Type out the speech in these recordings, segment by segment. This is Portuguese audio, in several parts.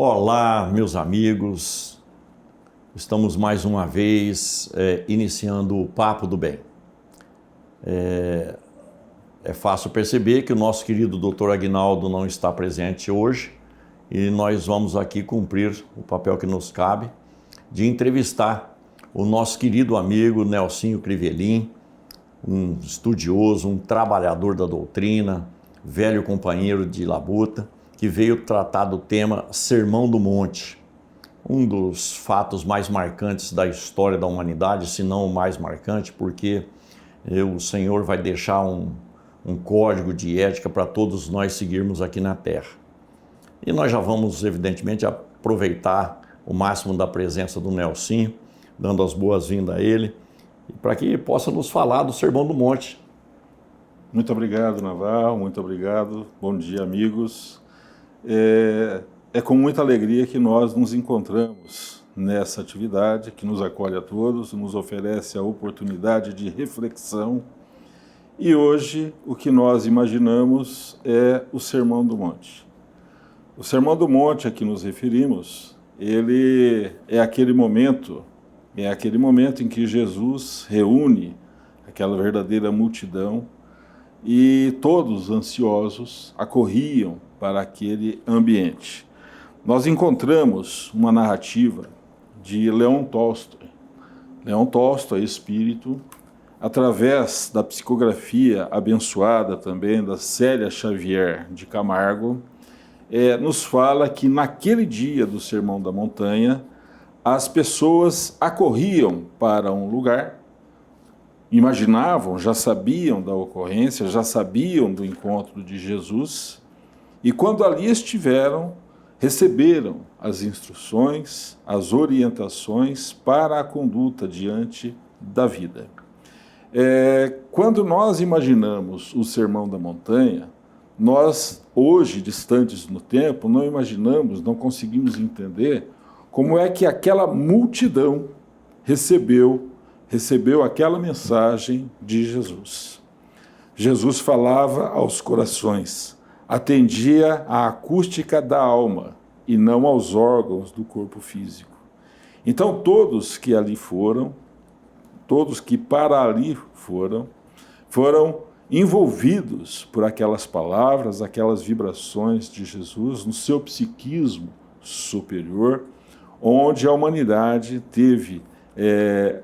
Olá, meus amigos, estamos mais uma vez iniciando o Papo do Bem. É fácil perceber que o nosso querido Dr. Aguinaldo não está presente hoje e nós vamos aqui cumprir o papel que nos cabe de entrevistar o nosso querido amigo Nelsinho Crivellin, um estudioso, um trabalhador da doutrina, velho companheiro de labuta, que veio tratar do tema Sermão do Monte, um dos fatos mais marcantes da história da humanidade, se não o mais marcante, porque o Senhor vai deixar um código de ética para todos nós seguirmos aqui na Terra. E nós já vamos, evidentemente, aproveitar o máximo da presença do Nelsinho, dando as boas-vindas a ele, para que possa nos falar do Sermão do Monte. Muito obrigado, Naval, muito obrigado. Bom dia, amigos. É com muita alegria que nós nos encontramos nessa atividade que nos acolhe a todos, nos oferece a oportunidade de reflexão. E hoje o que nós imaginamos é o Sermão do Monte. O Sermão do Monte a que nos referimos, ele é aquele momento em que Jesus reúne aquela verdadeira multidão e todos ansiosos acorriam para aquele ambiente. Nós encontramos uma narrativa de Leon Tolstói. Leon Tolstói, espírito, através da psicografia abençoada também da Célia Xavier de Camargo, nos fala que naquele dia do Sermão da Montanha, as pessoas acorriam para um lugar, imaginavam, já sabiam da ocorrência, já sabiam do encontro de Jesus, e quando ali estiveram, receberam as instruções, as orientações para a conduta diante da vida. Quando nós imaginamos o Sermão da Montanha, nós, hoje, distantes no tempo, não imaginamos, não conseguimos entender como é que aquela multidão recebeu aquela mensagem de Jesus. Jesus falava aos corações, atendia à acústica da alma e não aos órgãos do corpo físico. Então todos que ali foram, todos que para ali foram envolvidos por aquelas palavras, aquelas vibrações de Jesus no seu psiquismo superior, onde a humanidade teve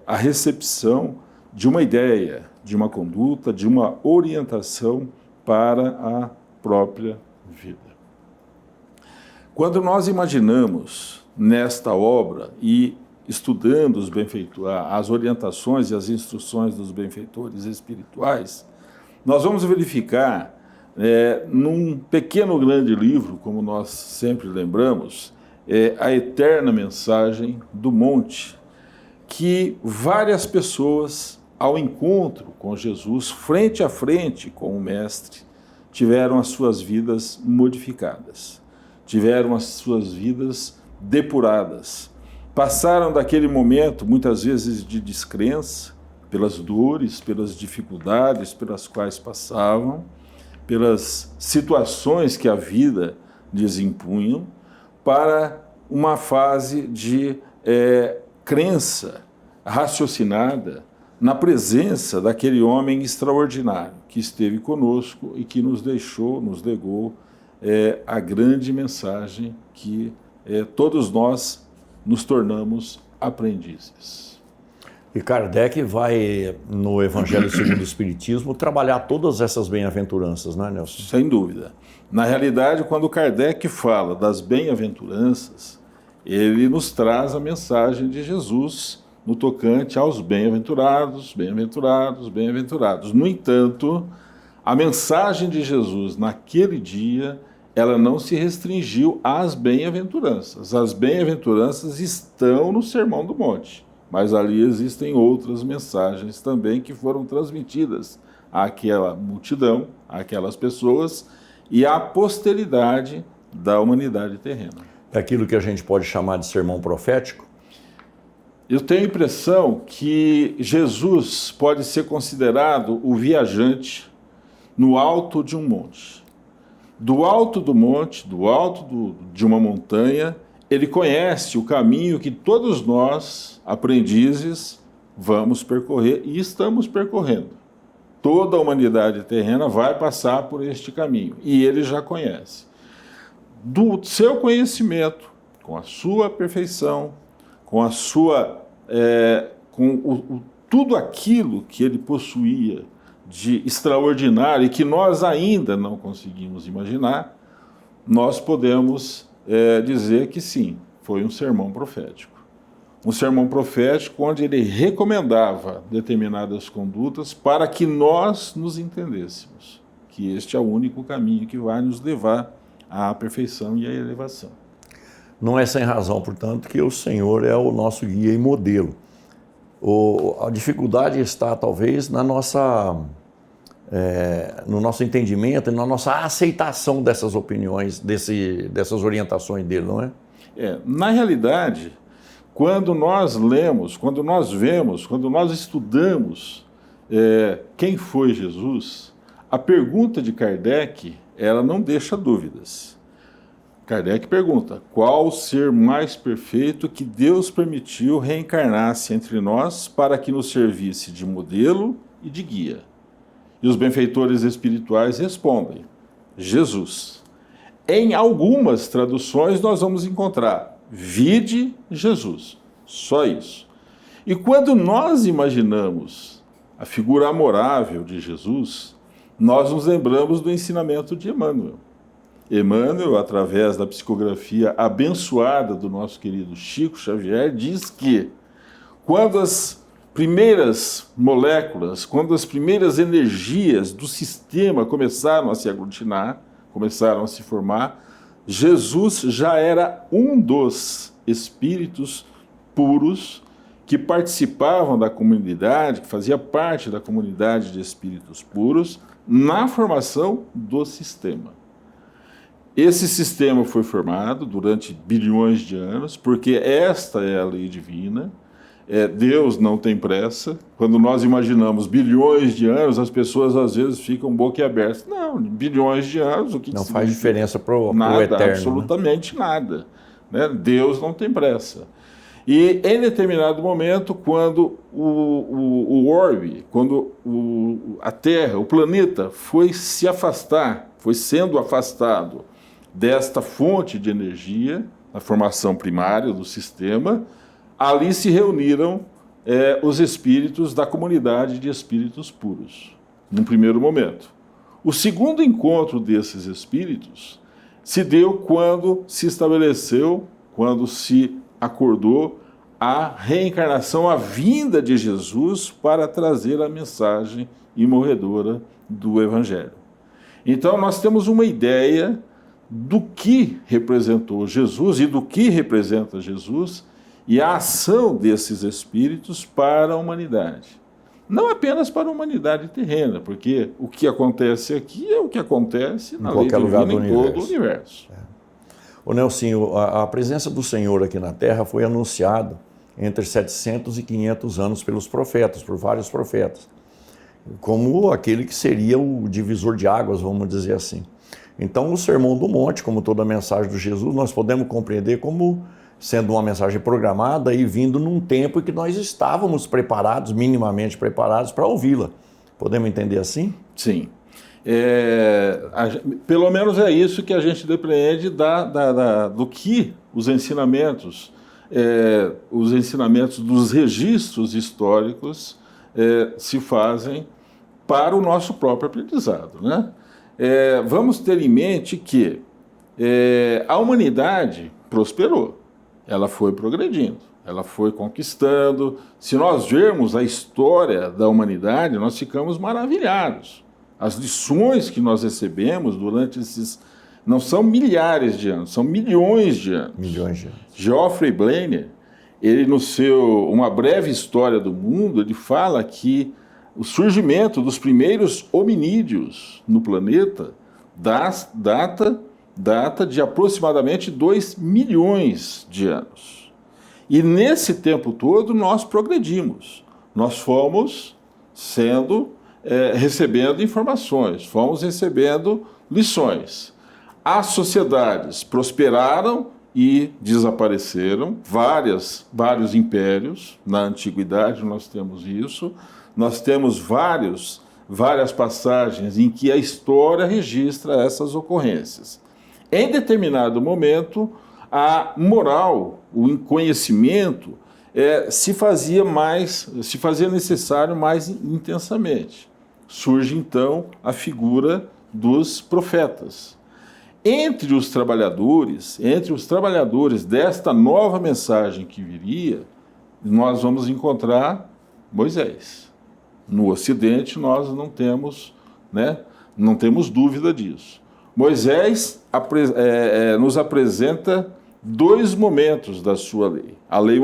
a recepção de uma ideia, de uma conduta, de uma orientação para a própria vida. Quando nós imaginamos nesta obra e estudando as orientações e as instruções dos benfeitores espirituais, nós vamos verificar num pequeno grande livro, como nós sempre lembramos, a eterna mensagem do monte, que várias pessoas, ao encontro com Jesus, frente a frente com o Mestre, tiveram as suas vidas modificadas, tiveram as suas vidas depuradas, passaram daquele momento, muitas vezes, de descrença, pelas dores, pelas dificuldades pelas quais passavam, pelas situações que a vida lhes impunham, para uma fase de crença raciocinada na presença daquele homem extraordinário que esteve conosco e que nos legou a grande mensagem que todos nós nos tornamos aprendizes. E Kardec vai, no Evangelho segundo o Espiritismo, trabalhar todas essas bem-aventuranças, não é, Nelson? Sem dúvida. Na realidade, quando Kardec fala das bem-aventuranças, ele nos traz a mensagem de Jesus no tocante aos bem-aventurados, bem-aventurados, bem-aventurados. No entanto, a mensagem de Jesus naquele dia, ela não se restringiu às bem-aventuranças. As bem-aventuranças estão no Sermão do Monte, mas ali existem outras mensagens também que foram transmitidas àquela multidão, àquelas pessoas e à posteridade da humanidade terrena. É aquilo que a gente pode chamar de sermão profético? Eu tenho a impressão que Jesus pode ser considerado o viajante no alto de um monte. Do alto do monte, de uma montanha, ele conhece o caminho que todos nós, aprendizes, vamos percorrer e estamos percorrendo. Toda a humanidade terrena vai passar por este caminho e ele já conhece. Do seu conhecimento, com a sua perfeição, com a sua, tudo aquilo que ele possuía de extraordinário e que nós ainda não conseguimos imaginar, nós podemos dizer que sim, foi um sermão profético. Um sermão profético onde ele recomendava determinadas condutas para que nós nos entendêssemos, que este é o único caminho que vai nos levar à perfeição e à elevação. Não é sem razão, portanto, que o Senhor é o nosso guia e modelo. A dificuldade está, talvez, no nosso entendimento e na nossa aceitação dessas opiniões, dessas orientações dele, não é? Na realidade, quando nós lemos, quando nós vemos, quando nós estudamos quem foi Jesus, a pergunta de Kardec, ela não deixa dúvidas. Kardec pergunta, qual o ser mais perfeito que Deus permitiu reencarnar-se entre nós para que nos servisse de modelo e de guia? E os benfeitores espirituais respondem, Jesus. Em algumas traduções nós vamos encontrar, vide Jesus, só isso. E quando nós imaginamos a figura amorável de Jesus, nós nos lembramos do ensinamento de Emmanuel. Emmanuel, através da psicografia abençoada do nosso querido Chico Xavier, diz que quando as primeiras moléculas, quando as primeiras energias do sistema começaram a se aglutinar, começaram a se formar, Jesus já era um dos espíritos puros que participavam da comunidade, que fazia parte da comunidade de espíritos puros, na formação do sistema. Esse sistema foi formado durante bilhões de anos, porque esta é a lei divina. Deus não tem pressa. Quando nós imaginamos bilhões de anos, as pessoas às vezes ficam boquiabertas. Não, bilhões de anos, o que não faz diferença para o eterno. Absolutamente nada. Né? Deus não tem pressa. E em determinado momento, quando o orbe, quando a Terra, o planeta, foi se afastar, foi sendo afastado desta fonte de energia, a formação primária do sistema, ali se reuniram os espíritos da comunidade de espíritos puros, num primeiro momento. O segundo encontro desses espíritos se deu quando se estabeleceu, quando se acordou a reencarnação, a vinda de Jesus para trazer a mensagem imorredora do Evangelho. Então nós temos uma ideia do que representou Jesus e do que representa Jesus e a ação desses espíritos para a humanidade. Não apenas para a humanidade terrena, porque o que acontece aqui é o que acontece na lei divina em todo o universo. Ô Nelsinho, a presença do Senhor aqui na Terra foi anunciada entre 700 e 500 anos pelos profetas, por vários profetas, como aquele que seria o divisor de águas, vamos dizer assim. Então, o Sermão do Monte, como toda a mensagem de Jesus, nós podemos compreender como sendo uma mensagem programada e vindo num tempo em que nós estávamos preparados, minimamente preparados, para ouvi-la. Podemos entender assim? Sim. Pelo menos é isso que a gente depreende do que os ensinamentos dos registros históricos se fazem para o nosso próprio aprendizado, né? Vamos ter em mente que a humanidade prosperou, ela foi progredindo, ela foi conquistando. Se nós vermos a história da humanidade, nós ficamos maravilhados. As lições que nós recebemos durante esses, não são milhares de anos, são milhões de anos. Milhões de anos. Geoffrey Blainer, ele no seu Uma Breve História do Mundo, ele fala que o surgimento dos primeiros hominídeos no planeta data de aproximadamente 2 milhões de anos. E nesse tempo todo nós progredimos, nós fomos recebendo informações, fomos recebendo lições. As sociedades prosperaram e desapareceram. Vários impérios, na antiguidade nós temos isso. Nós temos várias passagens em que a história registra essas ocorrências. Em determinado momento, a moral, o conhecimento, se fazia necessário mais intensamente. Surge então a figura dos profetas. Entre os trabalhadores desta nova mensagem que viria, nós vamos encontrar Moisés. No Ocidente nós não temos dúvida disso. Moisés nos apresenta dois momentos da sua lei. A lei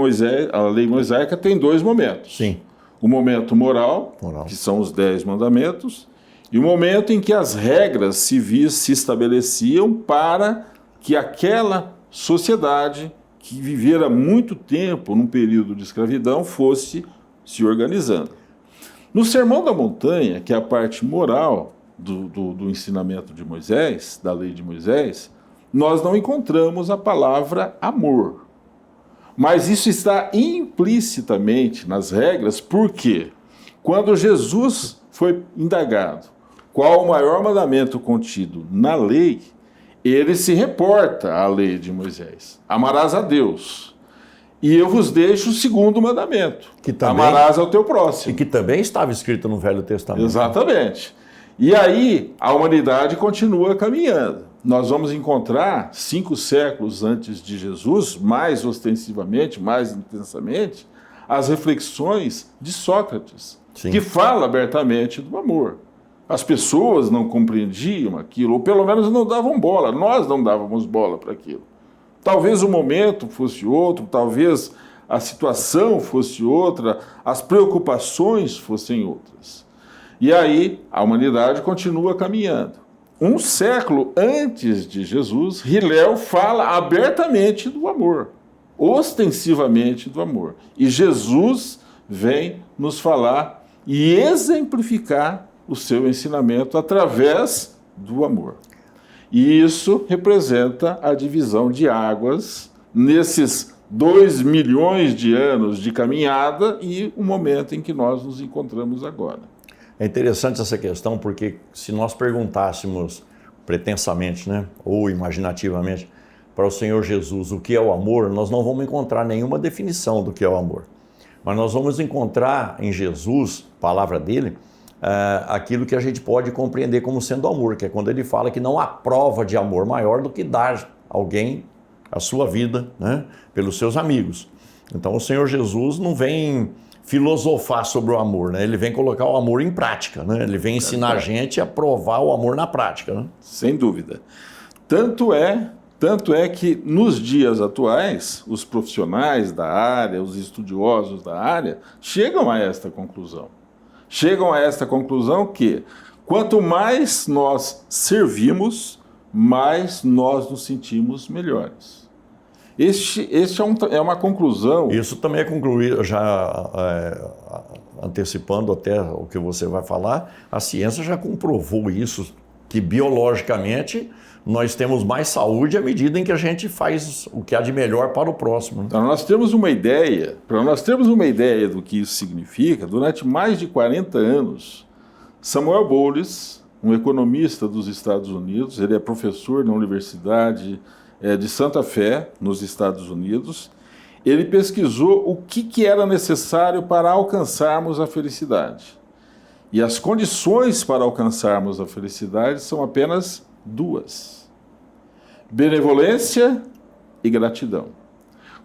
mosaica tem dois momentos. Sim. O momento moral, que são os 10 mandamentos, e o momento em que as regras civis se estabeleciam para que aquela sociedade que vivera muito tempo num período de escravidão fosse se organizando. No Sermão da Montanha, que é a parte moral do ensinamento de Moisés, da lei de Moisés, nós não encontramos a palavra amor. Mas isso está implicitamente nas regras, porque quando Jesus foi indagado qual o maior mandamento contido na lei, ele se reporta à lei de Moisés. Amarás a Deus. E eu vos deixo o segundo mandamento. Amarás ao teu próximo. E que também estava escrito no Velho Testamento. Exatamente. E aí a humanidade continua caminhando. Nós vamos encontrar 5 séculos antes de Jesus, mais ostensivamente, mais intensamente, as reflexões de Sócrates, Sim. que fala abertamente do amor. As pessoas não compreendiam aquilo, ou pelo menos não davam bola, nós não dávamos bola para aquilo. Talvez o momento fosse outro, talvez a situação fosse outra, as preocupações fossem outras. E aí a humanidade continua caminhando. Um século antes de Jesus, Hillel fala abertamente do amor, ostensivamente do amor. E Jesus vem nos falar e exemplificar o seu ensinamento através do amor. E isso representa a divisão de águas nesses 2 milhões de anos de caminhada e o momento em que nós nos encontramos agora. É interessante essa questão porque se nós perguntássemos pretensamente, ou imaginativamente, para o Senhor Jesus o que é o amor, nós não vamos encontrar nenhuma definição do que é o amor. Mas nós vamos encontrar em Jesus, palavra dele, aquilo que a gente pode compreender como sendo amor, que é quando ele fala que não há prova de amor maior do que dar a alguém a sua vida, pelos seus amigos. Então o Senhor Jesus não vem filosofar sobre o amor, ele vem colocar o amor em prática, ele vem ensinar a gente a provar o amor na prática. Sem dúvida. Tanto é que nos dias atuais, os profissionais da área, os estudiosos da área, chegam a esta conclusão. Chegam a esta conclusão que quanto mais nós servimos, mais nós nos sentimos melhores. Este é uma conclusão. Isso também é concluído, já antecipando até o que você vai falar, a ciência já comprovou isso, que biologicamente nós temos mais saúde à medida em que a gente faz o que há de melhor para o próximo. Então, para nós termos uma ideia do que isso significa, durante mais de 40 anos, Samuel Bowles, um economista dos Estados Unidos, ele é professor na Universidade de Santa Fé, nos Estados Unidos, ele pesquisou o que era necessário para alcançarmos a felicidade. E as condições para alcançarmos a felicidade são apenas 2: benevolência e gratidão.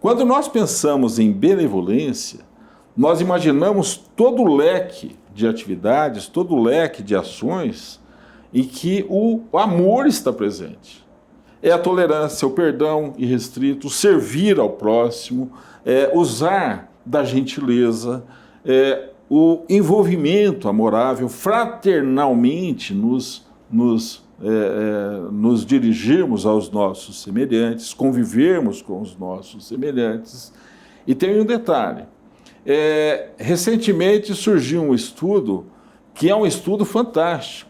Quando nós pensamos em benevolência, nós imaginamos todo o leque de atividades, todo o leque de ações em que o amor está presente. É a tolerância, o perdão irrestrito, o servir ao próximo, usar da gentileza, o envolvimento amorável, fraternalmente nos dirigirmos aos nossos semelhantes, convivermos com os nossos semelhantes. E tem um detalhe, recentemente surgiu um estudo que é um estudo fantástico.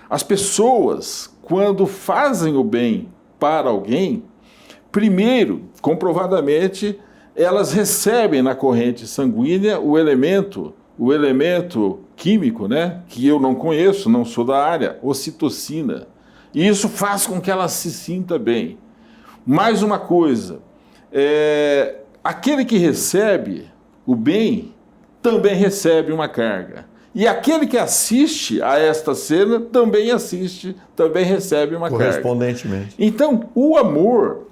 As pessoas, quando fazem o bem para alguém, Primeiro, comprovadamente, elas recebem na corrente sanguínea o elemento químico, né, que eu não conheço, não sou da área, ocitocina. E isso faz com que ela se sinta bem. Mais uma coisa, aquele que recebe o bem também recebe uma carga. E aquele que assiste a esta cena também recebe uma carga. Correspondentemente. Então, o amor,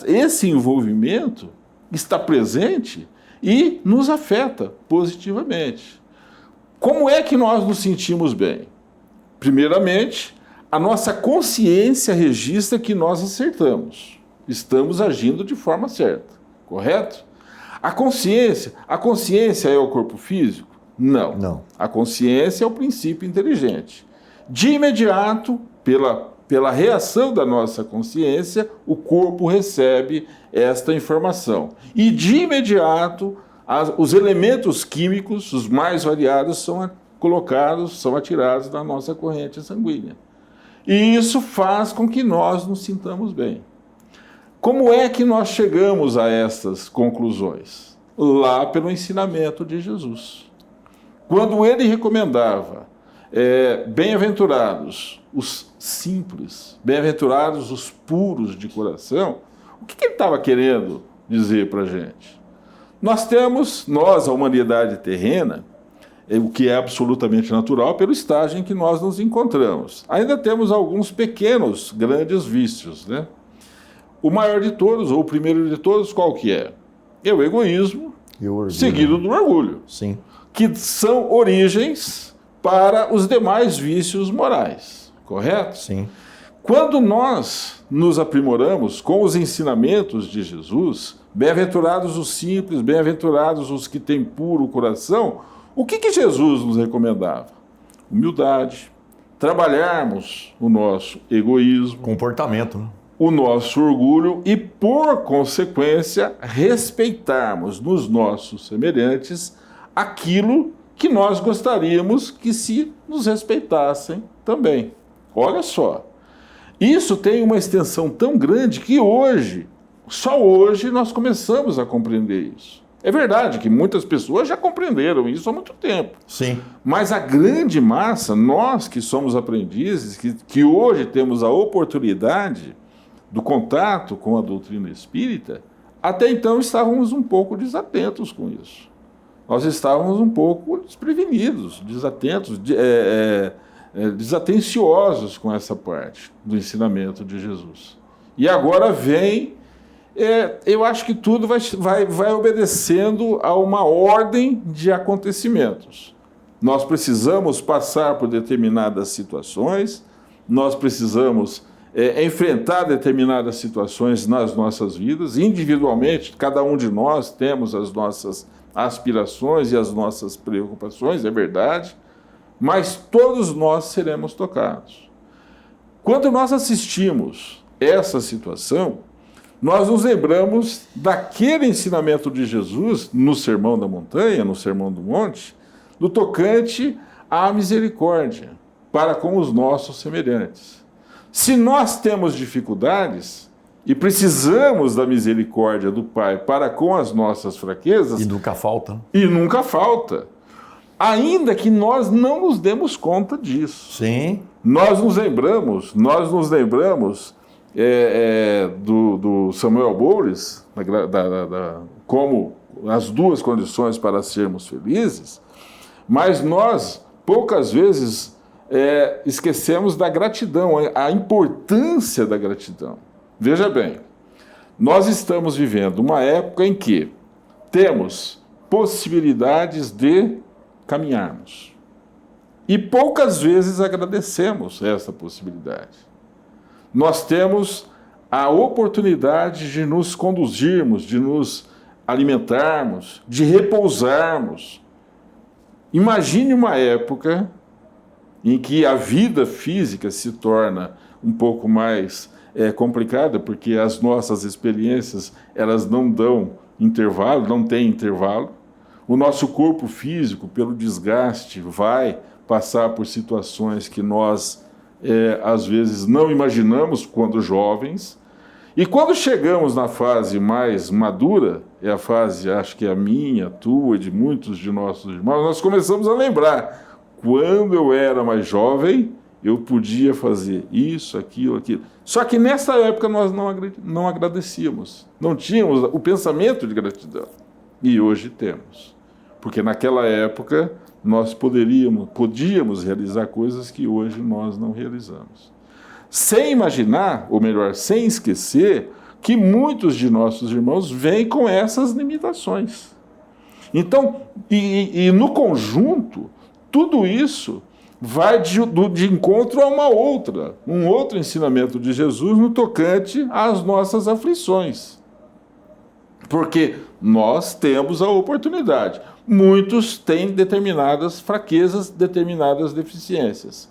esse envolvimento está presente e nos afeta positivamente. Como é que nós nos sentimos bem? Primeiramente, a nossa consciência registra que nós acertamos. Estamos agindo de forma certa, correto? A consciência é o corpo físico? Não. A consciência é o princípio inteligente. De imediato, pela reação da nossa consciência, o corpo recebe esta informação. E de imediato, os elementos químicos, os mais variados, são atirados da nossa corrente sanguínea. E isso faz com que nós nos sintamos bem. Como é que nós chegamos a essas conclusões? Lá pelo ensinamento de Jesus. Quando ele recomendava, bem-aventurados os simples, bem-aventurados os puros de coração, o que ele estava querendo dizer para a gente? Nós, a humanidade terrena, o que é absolutamente natural pelo estágio em que nós nos encontramos. Ainda temos alguns pequenos, grandes vícios, né? O maior de todos, ou o primeiro de todos, qual que é? É o egoísmo, seguido do orgulho. Sim. Que são origens para os demais vícios morais, correto? Sim. Quando nós nos aprimoramos com os ensinamentos de Jesus, bem-aventurados os simples, bem-aventurados os que têm puro coração, o que Jesus nos recomendava? Humildade, trabalharmos o nosso egoísmo, Comportamento, né? O nosso orgulho e, por consequência, respeitarmos nos nossos semelhantes aquilo que nós gostaríamos que se nos respeitassem também. Olha só, isso tem uma extensão tão grande que só hoje, nós começamos a compreender isso. É verdade que muitas pessoas já compreenderam isso há muito tempo. Sim. Mas a grande massa, nós que somos aprendizes, que hoje temos a oportunidade do contato com a doutrina espírita, até então estávamos um pouco desatentos com isso. Nós estávamos um pouco desprevenidos, desatentos, desatenciosos com essa parte do ensinamento de Jesus. E agora vem, eu acho que tudo vai obedecendo a uma ordem de acontecimentos. Nós precisamos passar por determinadas situações, nós precisamos enfrentar determinadas situações nas nossas vidas, individualmente, cada um de nós temos as nossas aspirações e as nossas preocupações, é verdade, mas todos nós seremos tocados. Quando nós assistimos essa situação, nós nos lembramos daquele ensinamento de Jesus no Sermão da Montanha, no Sermão do Monte, do tocante à misericórdia para com os nossos semelhantes. Se nós temos dificuldades e precisamos da misericórdia do Pai para com as nossas fraquezas... E nunca falta. Ainda que nós não nos demos conta disso. Sim. Nós nos lembramos do Samuel Bowles, como as duas condições para sermos felizes, mas nós, poucas vezes... esquecemos da gratidão, a importância da gratidão. Veja bem, nós estamos vivendo uma época em que temos possibilidades de caminharmos. E poucas vezes agradecemos essa possibilidade. Nós temos a oportunidade de nos conduzirmos, de nos alimentarmos, de repousarmos. Imagine uma época em que a vida física se torna um pouco mais complicada, porque as nossas experiências elas não dão intervalo, não tem intervalo. O nosso corpo físico, pelo desgaste, vai passar por situações que nós, às vezes, não imaginamos quando jovens. E quando chegamos na fase mais madura, é a fase, acho que é a minha, a tua e de muitos de nossos irmãos, nós começamos a lembrar, quando eu era mais jovem, eu podia fazer isso, aquilo, aquilo. Só que nessa época nós não agradecíamos, não tínhamos o pensamento de gratidão. E hoje temos. Porque naquela época nós podíamos realizar coisas que hoje nós não realizamos. Sem imaginar, ou melhor, sem esquecer, que muitos de nossos irmãos vêm com essas limitações. Então, e no conjunto, tudo isso vai de encontro a um outro ensinamento de Jesus no tocante às nossas aflições. Porque nós temos a oportunidade. Muitos têm determinadas fraquezas, determinadas deficiências.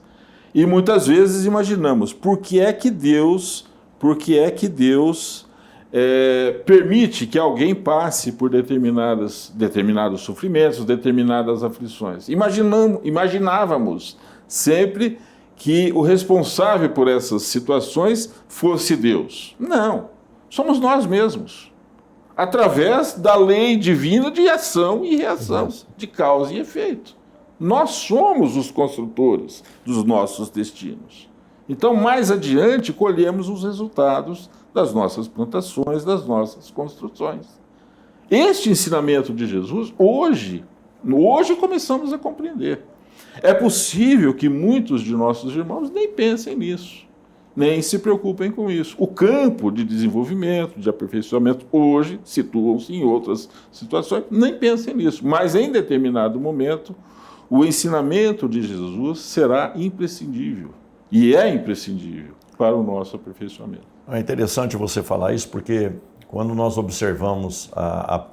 E muitas vezes imaginamos, por que é que Deus permite que alguém passe por determinados sofrimentos, determinadas aflições? Imaginávamos sempre que o responsável por essas situações fosse Deus. Não, somos nós mesmos. Através da lei divina de ação e reação, de causa e efeito. Nós somos os construtores dos nossos destinos. Então, mais adiante, colhemos os resultados das nossas plantações, das nossas construções. Este ensinamento de Jesus, hoje começamos a compreender. É possível que muitos de nossos irmãos nem pensem nisso, nem se preocupem com isso. O campo de desenvolvimento, de aperfeiçoamento, hoje situam-se em outras situações, nem pensem nisso. Mas, em determinado momento, o ensinamento de Jesus será imprescindível, e é imprescindível para o nosso aperfeiçoamento. É interessante você falar isso, porque quando nós observamos a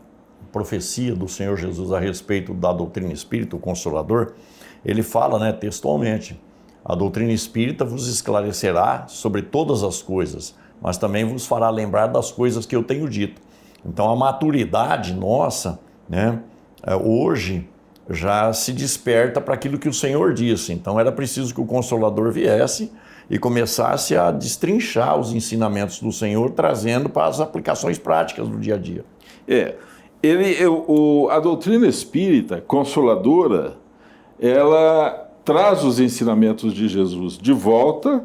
profecia do Senhor Jesus a respeito da doutrina espírita, o Consolador, ele fala, textualmente, a doutrina espírita vos esclarecerá sobre todas as coisas, mas também vos fará lembrar das coisas que eu tenho dito. Então, a maturidade nossa, hoje, já se desperta para aquilo que o Senhor disse. Então, era preciso que o Consolador viesse e começasse a destrinchar os ensinamentos do Senhor, trazendo para as aplicações práticas do dia a dia. A doutrina espírita consoladora, ela traz os ensinamentos de Jesus de volta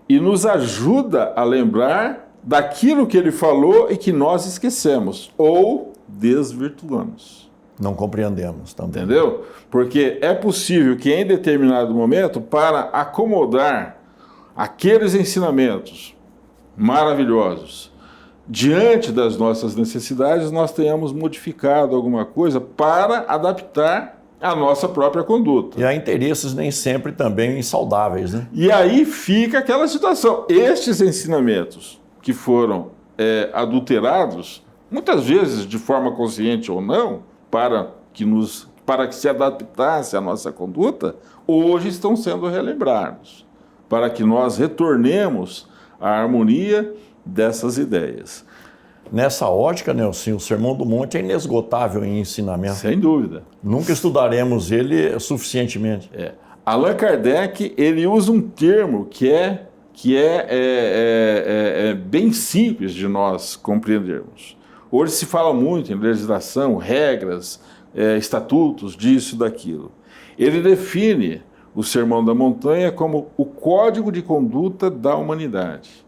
e nos ajuda a lembrar daquilo que ele falou e que nós esquecemos ou desvirtuamos. Não compreendemos também. Entendeu? Porque é possível que em determinado momento, para acomodar aqueles ensinamentos maravilhosos diante das nossas necessidades, nós tenhamos modificado alguma coisa para adaptar a nossa própria conduta. E há interesses nem sempre também saudáveis, E aí fica aquela situação. Estes ensinamentos que foram adulterados, muitas vezes de forma consciente ou não, para que se adaptasse à nossa conduta, hoje estão sendo relembrados, para que nós retornemos à harmonia dessas ideias. Nessa ótica, Nelson, o Sermão do Monte é inesgotável em ensinamento. Sem dúvida. Nunca estudaremos ele suficientemente. Allan Kardec, ele usa um termo que é bem simples de nós compreendermos. Hoje se fala muito em legislação, regras, estatutos, disso e daquilo. Ele define o Sermão da Montanha como o código de conduta da humanidade,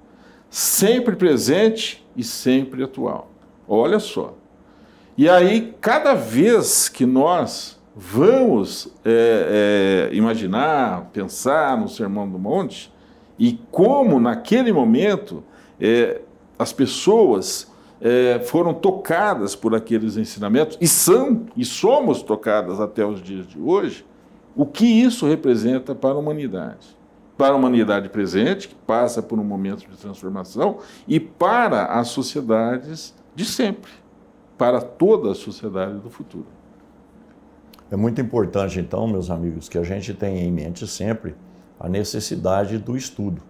sempre presente e sempre atual. Olha só. E aí, cada vez que nós vamos imaginar, pensar no Sermão do Monte, e como naquele momento as pessoas foram tocadas por aqueles ensinamentos, e somos tocadas até os dias de hoje, o que isso representa para a humanidade? Para a humanidade presente, que passa por um momento de transformação, e para as sociedades de sempre, para toda a sociedade do futuro. É muito importante, então, meus amigos, que a gente tenha em mente sempre a necessidade do estudo.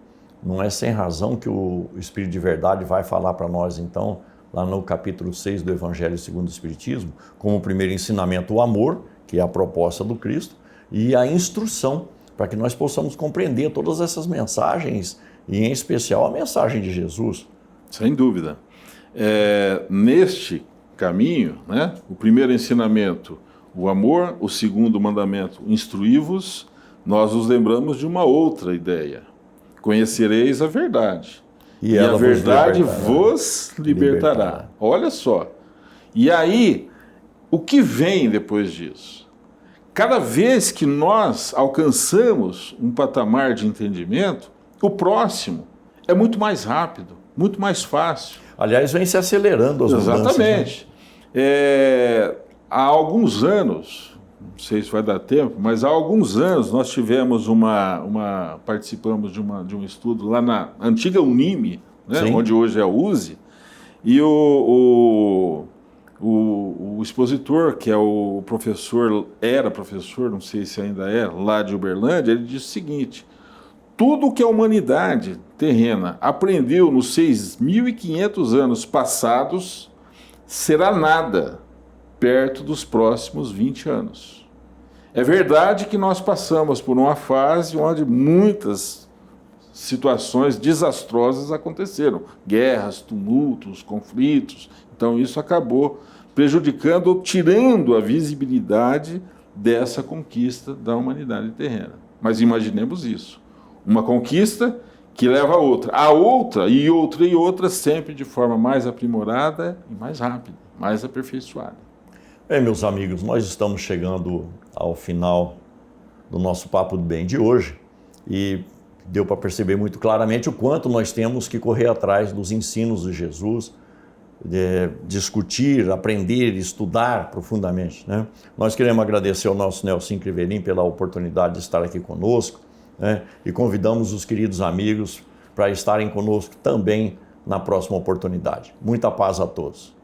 Não é sem razão que o Espírito de Verdade vai falar para nós, então, lá no capítulo 6 do Evangelho segundo o Espiritismo, como o primeiro ensinamento, o amor, que é a proposta do Cristo, e a instrução, para que nós possamos compreender todas essas mensagens, e em especial a mensagem de Jesus. Sem dúvida. Neste caminho, né, o primeiro ensinamento, o amor, o segundo mandamento, instruí-vos, nós nos lembramos de uma outra ideia. Conhecereis a verdade. E a verdade vos libertará. Olha só. E aí, o que vem depois disso? Cada vez que nós alcançamos um patamar de entendimento, o próximo é muito mais rápido, muito mais fácil. Aliás, vem se acelerando as mudanças. Exatamente. Há alguns anos, não sei se vai dar tempo, mas há alguns anos nós tivemos participamos de um estudo lá na antiga Unime, né, onde hoje é a USE, e o expositor, que é o professor, era professor, não sei se ainda é, lá de Uberlândia, ele disse o seguinte: tudo que a humanidade terrena aprendeu nos 6.500 anos passados será nada perto dos próximos 20 anos. É verdade que nós passamos por uma fase onde muitas situações desastrosas aconteceram, guerras, tumultos, conflitos, então isso acabou prejudicando ou tirando a visibilidade dessa conquista da humanidade terrena. Mas imaginemos isso, uma conquista que leva a outra, e outra, sempre de forma mais aprimorada e mais rápida, mais aperfeiçoada. Bem, meus amigos, nós estamos chegando ao final do nosso Papo do Bem de hoje e deu para perceber muito claramente o quanto nós temos que correr atrás dos ensinos de Jesus, discutir, aprender, estudar profundamente, né? Nós queremos agradecer ao nosso Nelson Crivelin pela oportunidade de estar aqui conosco, né? E convidamos os queridos amigos para estarem conosco também na próxima oportunidade. Muita paz a todos.